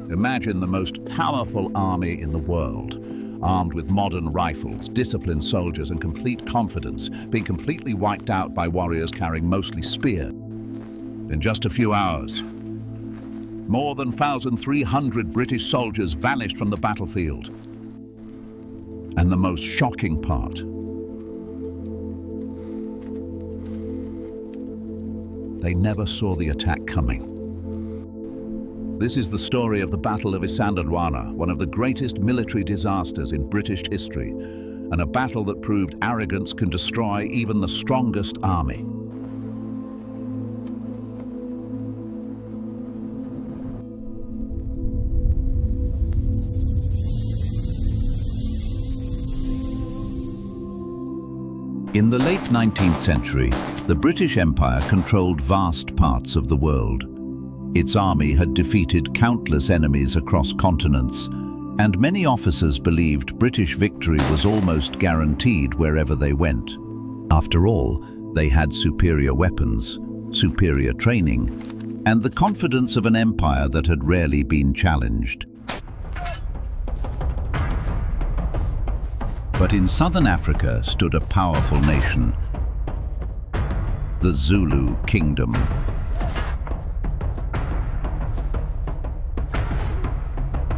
Imagine the most powerful army in the world, armed with modern rifles, disciplined soldiers, and complete confidence, being completely wiped out by warriors carrying mostly spears. In just a few hours, more than 1,300 British soldiers vanished from the battlefield. And the most shocking part, they never saw the attack coming. This is the story of the Battle of Isandlwana, one of the greatest military disasters in British history, and a battle that proved arrogance can destroy even the strongest army. In the late 19th century, the British Empire controlled vast parts of the world. Its army had defeated countless enemies across continents, and many officers believed British victory was almost guaranteed wherever they went. After all, they had superior weapons, superior training, and the confidence of an empire that had rarely been challenged. But in southern Africa stood a powerful nation, the Zulu kingdom.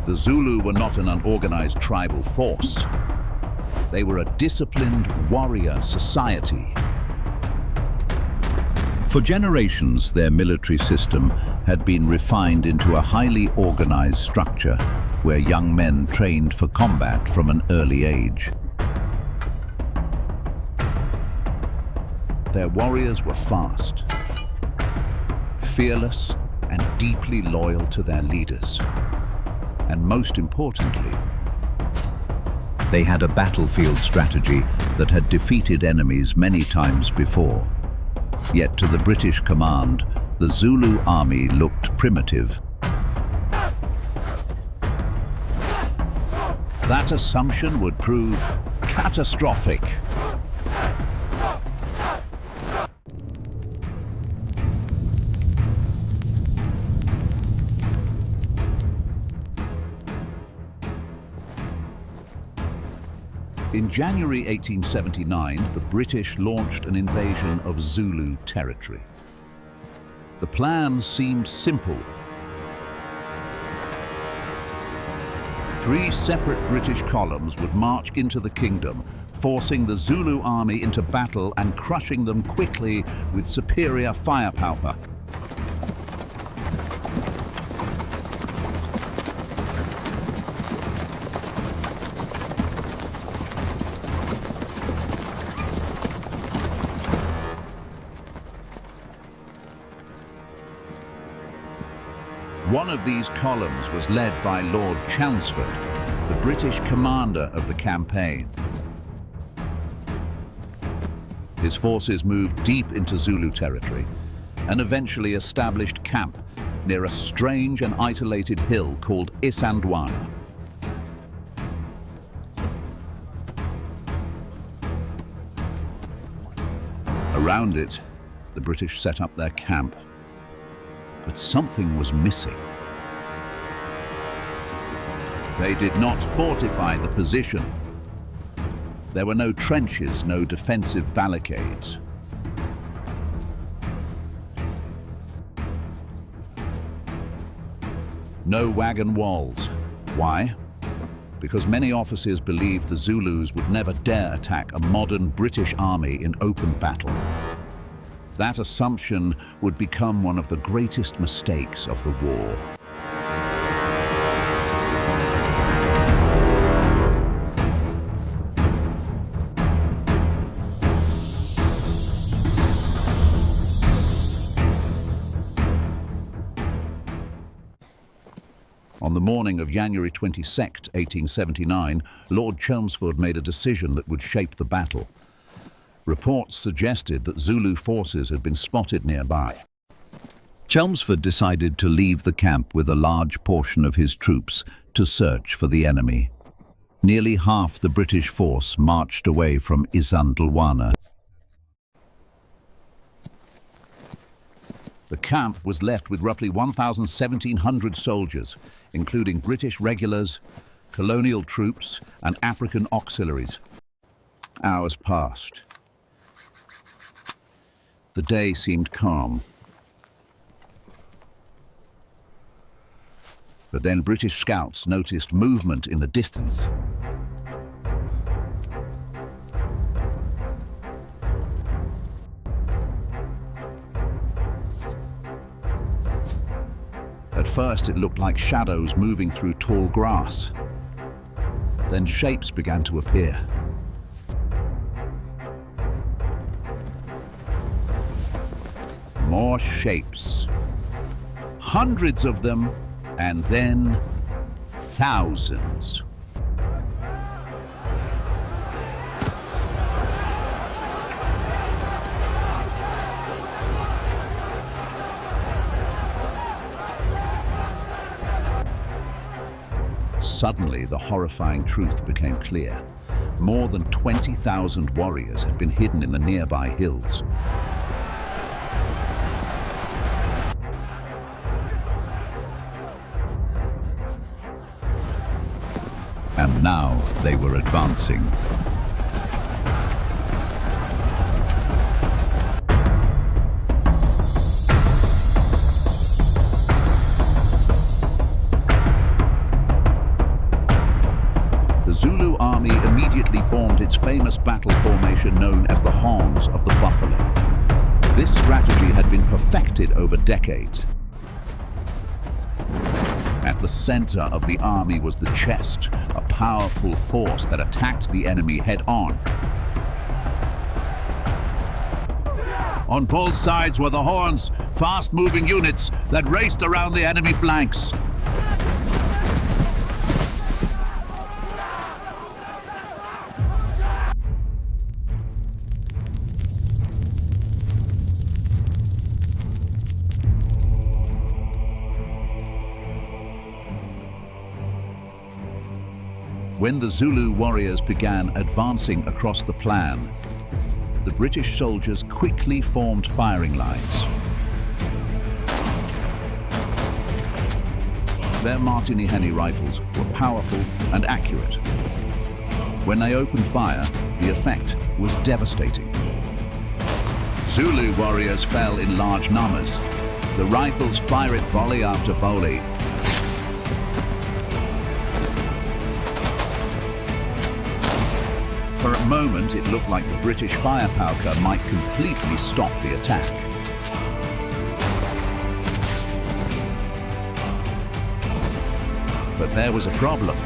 The Zulu were not an unorganized tribal force. They were a disciplined warrior society. For generations, their military system had been refined into a highly organized structure where young men trained for combat from an early age. Their warriors were fast, fearless, and deeply loyal to their leaders. And most importantly, they had a battlefield strategy that had defeated enemies many times before. Yet to the British command, the Zulu army looked primitive. That assumption would prove catastrophic. In January 1879, the British launched an invasion of Zulu territory. The plan seemed simple. 3 separate British columns would march into the kingdom, forcing the Zulu army into battle and crushing them quickly with superior firepower. One of these columns was led by Lord Chelmsford, the British commander of the campaign. His forces moved deep into Zulu territory and eventually established camp near a strange and isolated hill called Isandlwana. Around it, the British set up their camp. But something was missing. They did not fortify the position. There were no trenches, no defensive barricades. No wagon walls. Why? Because many officers believed the Zulus would never dare attack a modern British army in open battle. That assumption would become one of the greatest mistakes of the war. On the morning of January 22nd, 1879, Lord Chelmsford made a decision that would shape the battle. Reports suggested that Zulu forces had been spotted nearby. Chelmsford decided to leave the camp with a large portion of his troops to search for the enemy. Nearly half the British force marched away from Isandlwana. The camp was left with roughly 1,700 soldiers, including British regulars, colonial troops, and African auxiliaries. Hours passed. The day seemed calm. But then British scouts noticed movement in the distance. At first, it looked like shadows moving through tall grass. Then shapes began to appear. More shapes. Hundreds of them, and then thousands. Suddenly, the horrifying truth became clear. More than 20,000 warriors had been hidden in the nearby hills. And now they were advancing. The Zulu army immediately formed its famous battle formation known as the Horns of the Buffalo. This strategy had been perfected over decades. At the center of the army was the chest, a powerful force that attacked the enemy head-on. On both sides were the horns, fast-moving units that raced around the enemy flanks. When the Zulu warriors began advancing across the plan, the British soldiers quickly formed firing lines. Their Martini-Henry rifles were powerful and accurate. When they opened fire, the effect was devastating. Zulu warriors fell in large numbers. The rifles fired volley after volley. For a moment, it looked like the British firepower might completely stop the attack. But there was a problem.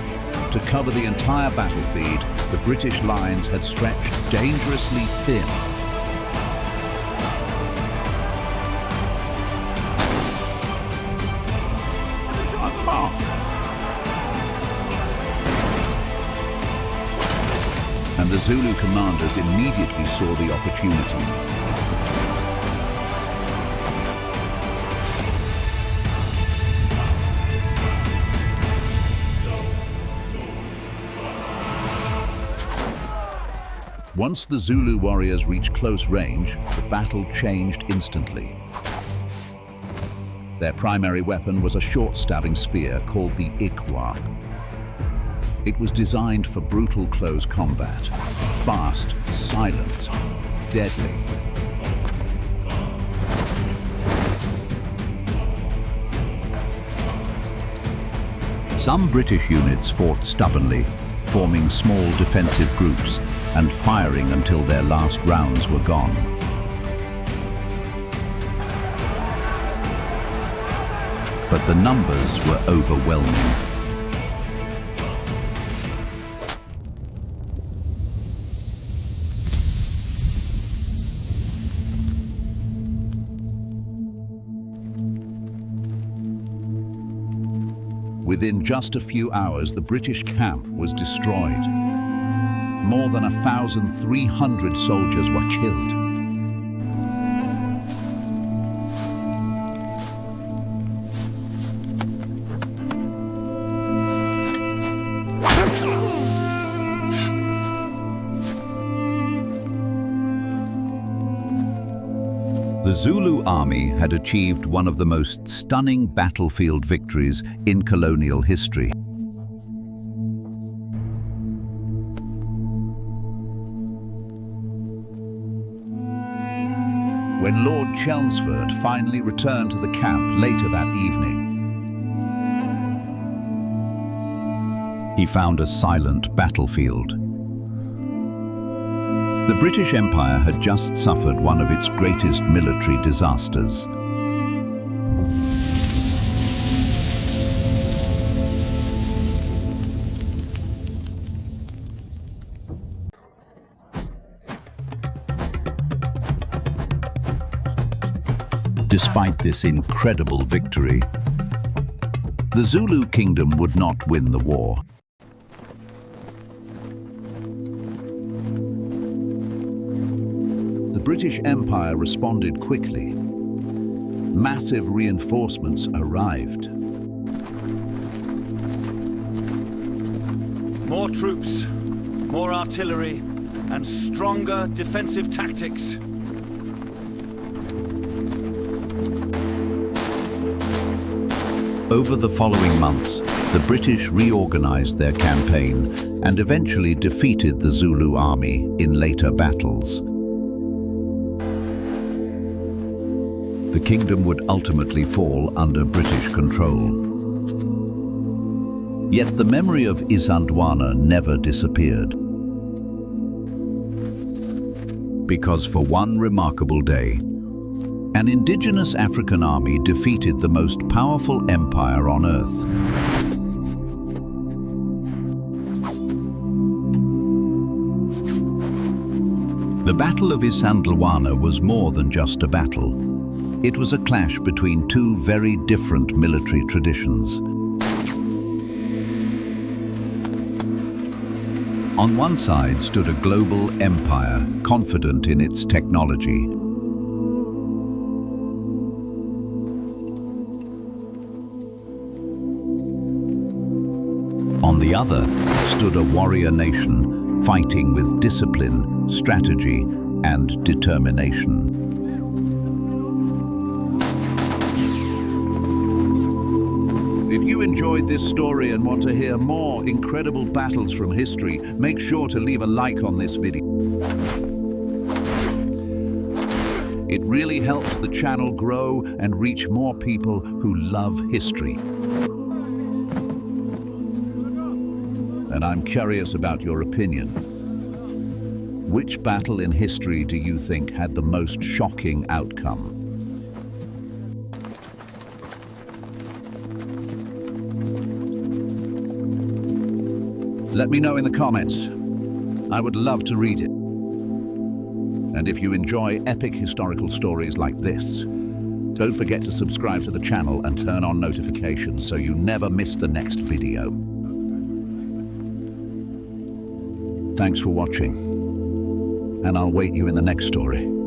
To cover the entire battlefield, the British lines had stretched dangerously thin. And the Zulu commanders immediately saw the opportunity. Once the Zulu warriors reached close range, the battle changed instantly. Their primary weapon was a short stabbing spear called the Ikwa. It was designed for brutal close combat, fast, silent, deadly. Some British units fought stubbornly, forming small defensive groups and firing until their last rounds were gone. But the numbers were overwhelming. Within just a few hours, the British camp was destroyed. More than 1,300 soldiers were killed. The The Zulu army had achieved one of the most stunning battlefield victories in colonial history. When Lord Chelmsford finally returned to the camp later that evening, he found a silent battlefield. The British Empire had just suffered one of its greatest military disasters. Despite this incredible victory, the Zulu kingdom would not win the war. The British Empire responded quickly. Massive reinforcements arrived. More troops, more artillery, and stronger defensive tactics. Over the following months, the British reorganized their campaign and eventually defeated the Zulu army in later battles. The kingdom would ultimately fall under British control. Yet the memory of Isandlwana never disappeared. Because for one remarkable day, an indigenous African army defeated the most powerful empire on earth. The Battle of Isandlwana was more than just a battle. It was a clash between two very different military traditions. On one side stood a global empire, confident in its technology. On the other stood a warrior nation, fighting with discipline, strategy, and determination. If you enjoyed this story and want to hear more incredible battles from history, make sure to leave a like on this video. It really helps the channel grow and reach more people who love history. And I'm curious about your opinion. Which battle in history do you think had the most shocking outcome? Let me know in the comments. I would love to read it. And if you enjoy epic historical stories like this, don't forget to subscribe to the channel and turn on notifications so you never miss the next video. Thanks for watching, and I'll wait you in the next story.